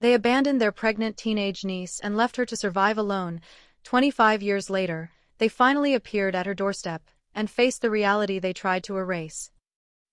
They abandoned their pregnant teenage niece and left her to survive alone. 25 years later, they finally appeared at her doorstep and faced the reality they tried to erase.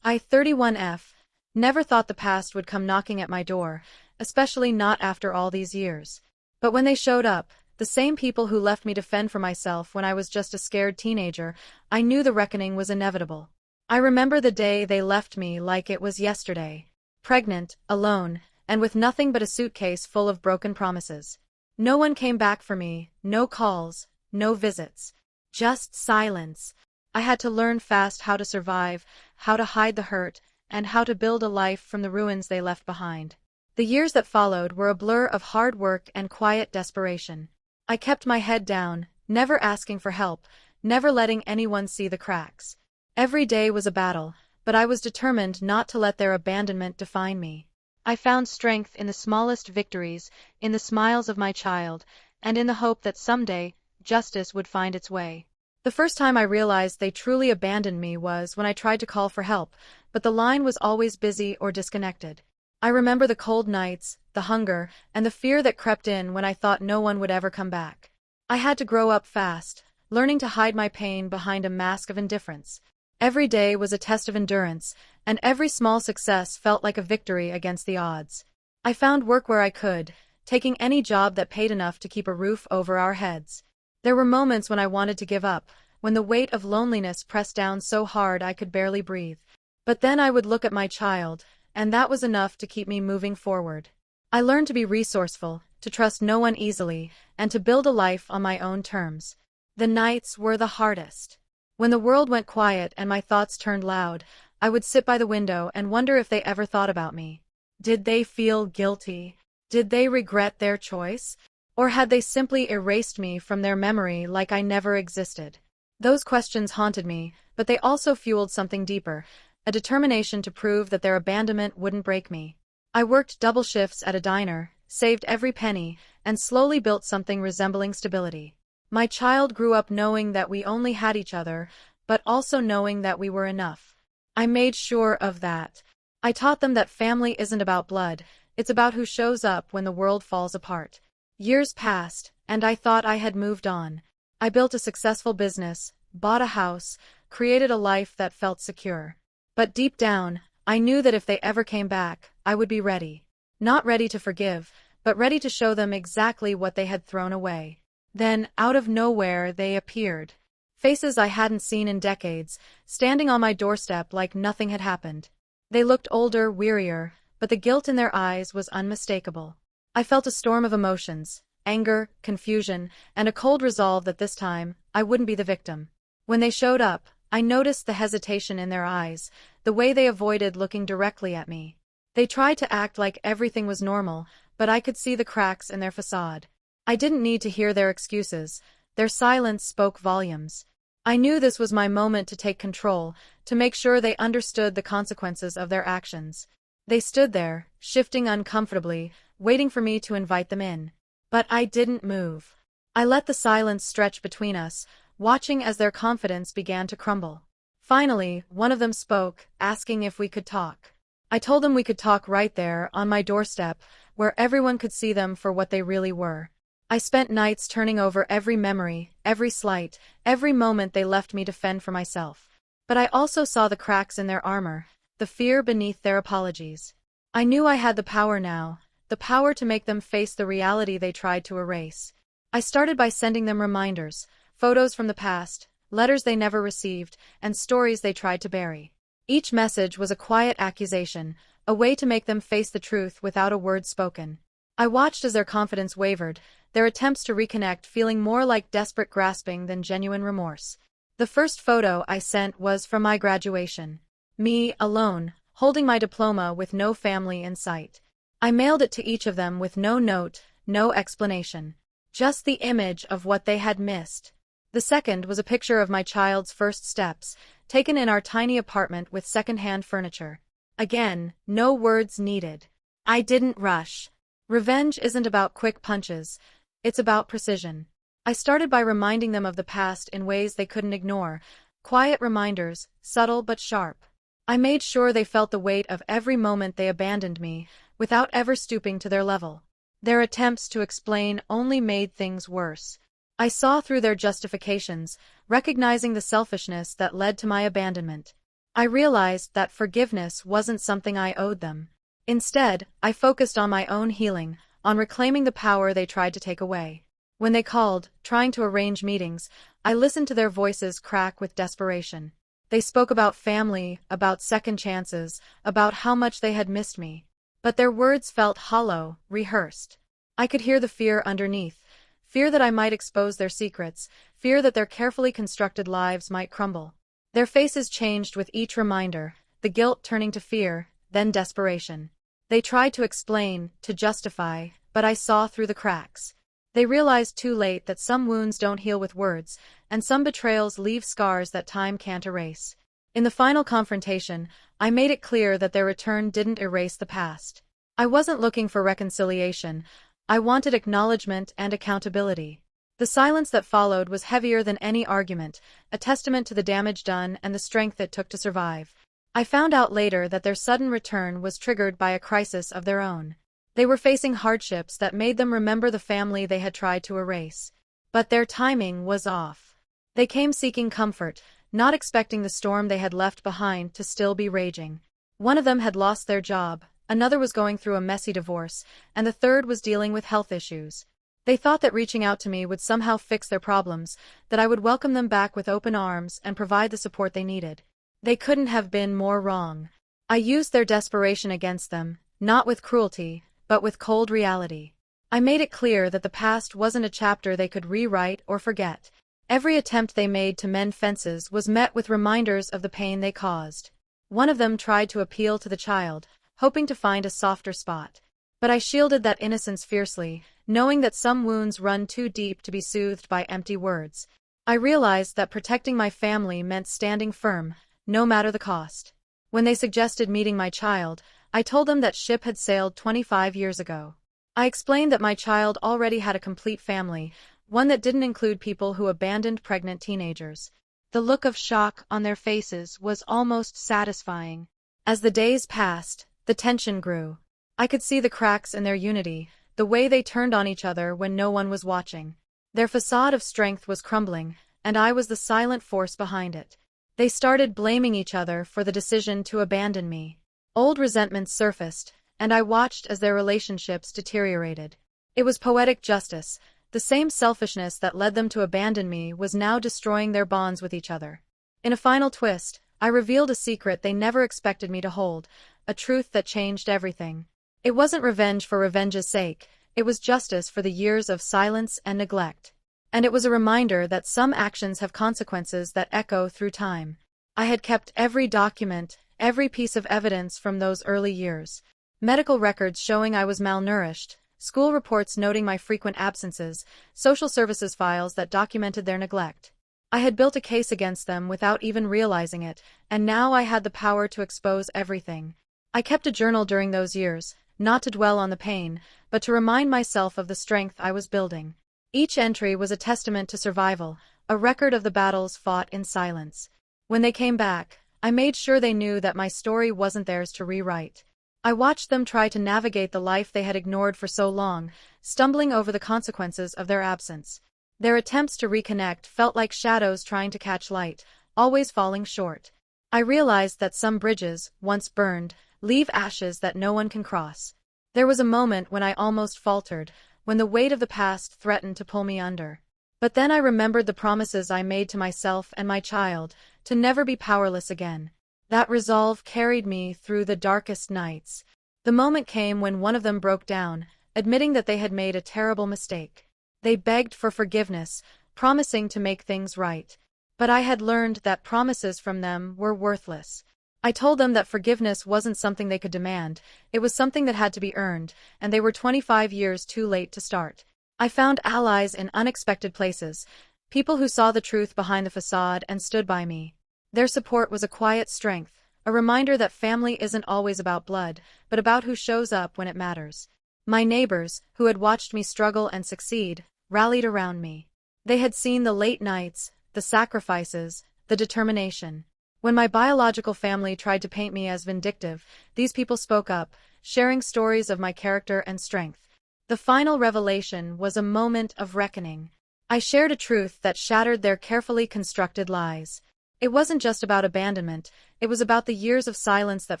I, 31F, never thought the past would come knocking at my door, especially not after all these years. But when they showed up, the same people who left me to fend for myself when I was just a scared teenager, I knew the reckoning was inevitable. I remember the day they left me like it was yesterday. Pregnant, alone, and with nothing but a suitcase full of broken promises. No one came back for me, no calls, no visits. Just silence. I had to learn fast how to survive, how to hide the hurt, and how to build a life from the ruins they left behind. The years that followed were a blur of hard work and quiet desperation. I kept my head down, never asking for help, never letting anyone see the cracks. Every day was a battle, but I was determined not to let their abandonment define me. I found strength in the smallest victories, in the smiles of my child, and in the hope that someday, justice would find its way. The first time I realized they truly abandoned me was when I tried to call for help, but the line was always busy or disconnected. I remember the cold nights, the hunger, and the fear that crept in when I thought no one would ever come back. I had to grow up fast, learning to hide my pain behind a mask of indifference. Every day was a test of endurance, and every small success felt like a victory against the odds. I found work where I could, taking any job that paid enough to keep a roof over our heads. There were moments when I wanted to give up, when the weight of loneliness pressed down so hard I could barely breathe. But then I would look at my child, and that was enough to keep me moving forward. I learned to be resourceful, to trust no one easily, and to build a life on my own terms. The nights were the hardest. When the world went quiet and my thoughts turned loud, I would sit by the window and wonder if they ever thought about me. Did they feel guilty? Did they regret their choice? Or had they simply erased me from their memory like I never existed? Those questions haunted me, but they also fueled something deeper, a determination to prove that their abandonment wouldn't break me. I worked double shifts at a diner, saved every penny, and slowly built something resembling stability. My child grew up knowing that we only had each other, but also knowing that we were enough. I made sure of that. I taught them that family isn't about blood, it's about who shows up when the world falls apart. Years passed, and I thought I had moved on. I built a successful business, bought a house, created a life that felt secure. But deep down, I knew that if they ever came back, I would be ready. Not ready to forgive, but ready to show them exactly what they had thrown away. Then, out of nowhere, they appeared. Faces I hadn't seen in decades, standing on my doorstep like nothing had happened. They looked older, wearier, but the guilt in their eyes was unmistakable. I felt a storm of emotions, anger, confusion, and a cold resolve that this time, I wouldn't be the victim. When they showed up, I noticed the hesitation in their eyes, the way they avoided looking directly at me. They tried to act like everything was normal, but I could see the cracks in their facade. I didn't need to hear their excuses. Their silence spoke volumes. I knew this was my moment to take control, to make sure they understood the consequences of their actions. They stood there, shifting uncomfortably, waiting for me to invite them in. But I didn't move. I let the silence stretch between us, watching as their confidence began to crumble. Finally, one of them spoke, asking if we could talk. I told them we could talk right there, on my doorstep, where everyone could see them for what they really were. I spent nights turning over every memory, every slight, every moment they left me to fend for myself. But I also saw the cracks in their armor, the fear beneath their apologies. I knew I had the power now, the power to make them face the reality they tried to erase. I started by sending them reminders, photos from the past, letters they never received, and stories they tried to bury. Each message was a quiet accusation, a way to make them face the truth without a word spoken. I watched as their confidence wavered, their attempts to reconnect feeling more like desperate grasping than genuine remorse. The first photo I sent was from my graduation. Me, alone, holding my diploma with no family in sight. I mailed it to each of them with no note, no explanation. Just the image of what they had missed. The second was a picture of my child's first steps, taken in our tiny apartment with second-hand furniture. Again, no words needed. I didn't rush. Revenge isn't about quick punches, it's about precision. I started by reminding them of the past in ways they couldn't ignore, quiet reminders, subtle but sharp. I made sure they felt the weight of every moment they abandoned me, without ever stooping to their level. Their attempts to explain only made things worse. I saw through their justifications, recognizing the selfishness that led to my abandonment. I realized that forgiveness wasn't something I owed them. Instead, I focused on my own healing, on reclaiming the power they tried to take away. When they called, trying to arrange meetings, I listened to their voices crack with desperation. They spoke about family, about second chances, about how much they had missed me. But their words felt hollow, rehearsed. I could hear the fear underneath. Fear that I might expose their secrets, fear that their carefully constructed lives might crumble. Their faces changed with each reminder, the guilt turning to fear, then desperation. They tried to explain, to justify, but I saw through the cracks. They realized too late that some wounds don't heal with words, and some betrayals leave scars that time can't erase. In the final confrontation, I made it clear that their return didn't erase the past. I wasn't looking for reconciliation. I wanted acknowledgement and accountability. The silence that followed was heavier than any argument, a testament to the damage done and the strength it took to survive. I found out later that their sudden return was triggered by a crisis of their own. They were facing hardships that made them remember the family they had tried to erase. But their timing was off. They came seeking comfort, not expecting the storm they had left behind to still be raging. One of them had lost their job, another was going through a messy divorce, and the third was dealing with health issues. They thought that reaching out to me would somehow fix their problems, that I would welcome them back with open arms and provide the support they needed. They couldn't have been more wrong. I used their desperation against them, not with cruelty, but with cold reality. I made it clear that the past wasn't a chapter they could rewrite or forget. Every attempt they made to mend fences was met with reminders of the pain they caused. One of them tried to appeal to the child, hoping to find a softer spot. But I shielded that innocence fiercely, knowing that some wounds run too deep to be soothed by empty words. I realized that protecting my family meant standing firm, no matter the cost. When they suggested meeting my child, I told them that ship had sailed 25 years ago. I explained that my child already had a complete family, one that didn't include people who abandoned pregnant teenagers. The look of shock on their faces was almost satisfying. As the days passed, the tension grew. I could see the cracks in their unity, the way they turned on each other when no one was watching. Their facade of strength was crumbling, and I was the silent force behind it. They started blaming each other for the decision to abandon me. Old resentments surfaced, and I watched as their relationships deteriorated. It was poetic justice. The same selfishness that led them to abandon me was now destroying their bonds with each other. In a final twist, I revealed a secret they never expected me to hold, a truth that changed everything. It wasn't revenge for revenge's sake, it was justice for the years of silence and neglect. And it was a reminder that some actions have consequences that echo through time. I had kept every document, every piece of evidence from those early years. Medical records showing I was malnourished, school reports noting my frequent absences, social services files that documented their neglect. I had built a case against them without even realizing it, and now I had the power to expose everything. I kept a journal during those years, not to dwell on the pain, but to remind myself of the strength I was building. Each entry was a testament to survival, a record of the battles fought in silence. When they came back, I made sure they knew that my story wasn't theirs to rewrite. I watched them try to navigate the life they had ignored for so long, stumbling over the consequences of their absence. Their attempts to reconnect felt like shadows trying to catch light, always falling short. I realized that some bridges, once burned, leave ashes that no one can cross. There was a moment when I almost faltered, when the weight of the past threatened to pull me under. But then I remembered the promises I made to myself and my child, to never be powerless again. That resolve carried me through the darkest nights. The moment came when one of them broke down, admitting that they had made a terrible mistake. They begged for forgiveness, promising to make things right. But I had learned that promises from them were worthless. I told them that forgiveness wasn't something they could demand, it was something that had to be earned, and they were 25 years too late to start. I found allies in unexpected places, people who saw the truth behind the facade and stood by me. Their support was a quiet strength, a reminder that family isn't always about blood, but about who shows up when it matters. My neighbors, who had watched me struggle and succeed, rallied around me. They had seen the late nights, the sacrifices, the determination. When my biological family tried to paint me as vindictive, these people spoke up, sharing stories of my character and strength. The final revelation was a moment of reckoning. I shared a truth that shattered their carefully constructed lies. It wasn't just about abandonment, it was about the years of silence that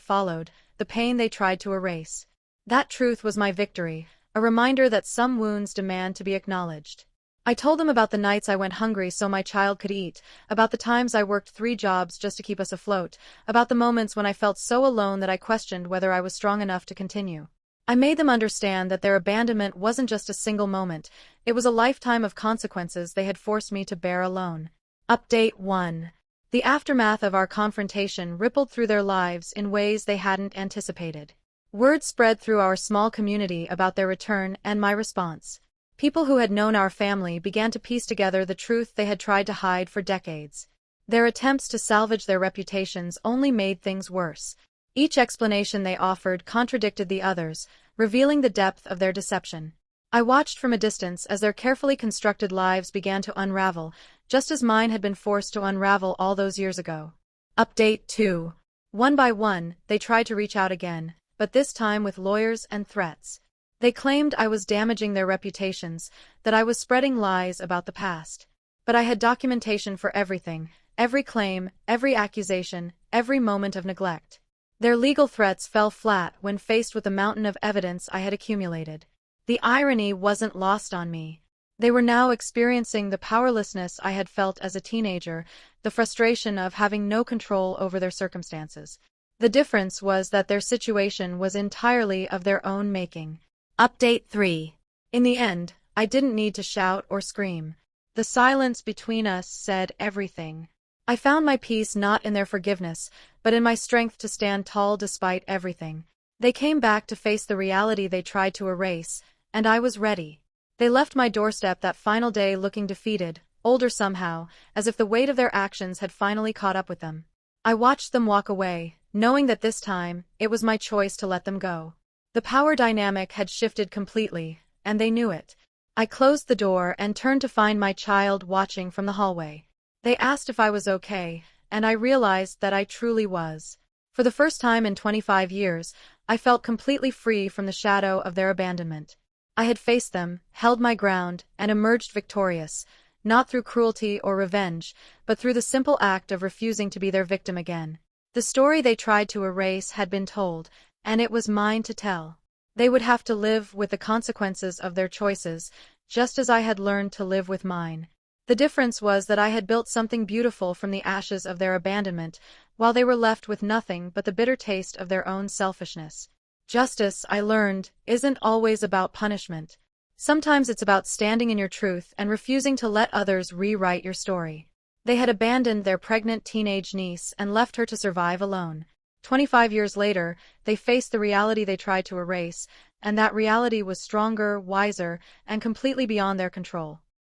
followed, the pain they tried to erase. That truth was my victory, a reminder that some wounds demand to be acknowledged. I told them about the nights I went hungry so my child could eat, about the times I worked 3 jobs just to keep us afloat, about the moments when I felt so alone that I questioned whether I was strong enough to continue. I made them understand that their abandonment wasn't just a single moment, it was a lifetime of consequences they had forced me to bear alone. Update 1. The aftermath of our confrontation rippled through their lives in ways they hadn't anticipated. Word spread through our small community about their return and my response. People who had known our family began to piece together the truth they had tried to hide for decades. Their attempts to salvage their reputations only made things worse. Each explanation they offered contradicted the others, revealing the depth of their deception. I watched from a distance as their carefully constructed lives began to unravel, just as mine had been forced to unravel all those years ago. Update 2. One by one, they tried to reach out again, but this time with lawyers and threats. They claimed I was damaging their reputations, that I was spreading lies about the past. But I had documentation for everything, every claim, every accusation, every moment of neglect. Their legal threats fell flat when faced with the mountain of evidence I had accumulated. The irony wasn't lost on me. They were now experiencing the powerlessness I had felt as a teenager, the frustration of having no control over their circumstances. The difference was that their situation was entirely of their own making. Update 3. In the end, I didn't need to shout or scream. The silence between us said everything. I found my peace not in their forgiveness, but in my strength to stand tall despite everything. They came back to face the reality they tried to erase, and I was ready. They left my doorstep that final day looking defeated, older somehow, as if the weight of their actions had finally caught up with them. I watched them walk away, knowing that this time, it was my choice to let them go. The power dynamic had shifted completely, and they knew it. I closed the door and turned to find my child watching from the hallway. They asked if I was okay, and I realized that I truly was. For the first time in 25 years, I felt completely free from the shadow of their abandonment. I had faced them, held my ground, and emerged victorious, not through cruelty or revenge, but through the simple act of refusing to be their victim again. The story they tried to erase had been told, and it was mine to tell. They would have to live with the consequences of their choices, just as I had learned to live with mine. The difference was that I had built something beautiful from the ashes of their abandonment, while they were left with nothing but the bitter taste of their own selfishness. Justice, I learned, isn't always about punishment. Sometimes it's about standing in your truth and refusing to let others rewrite your story. They had abandoned their pregnant teenage niece and left her to survive alone. 25 years later, they faced the reality they tried to erase, and that reality was stronger, wiser, and completely beyond their control.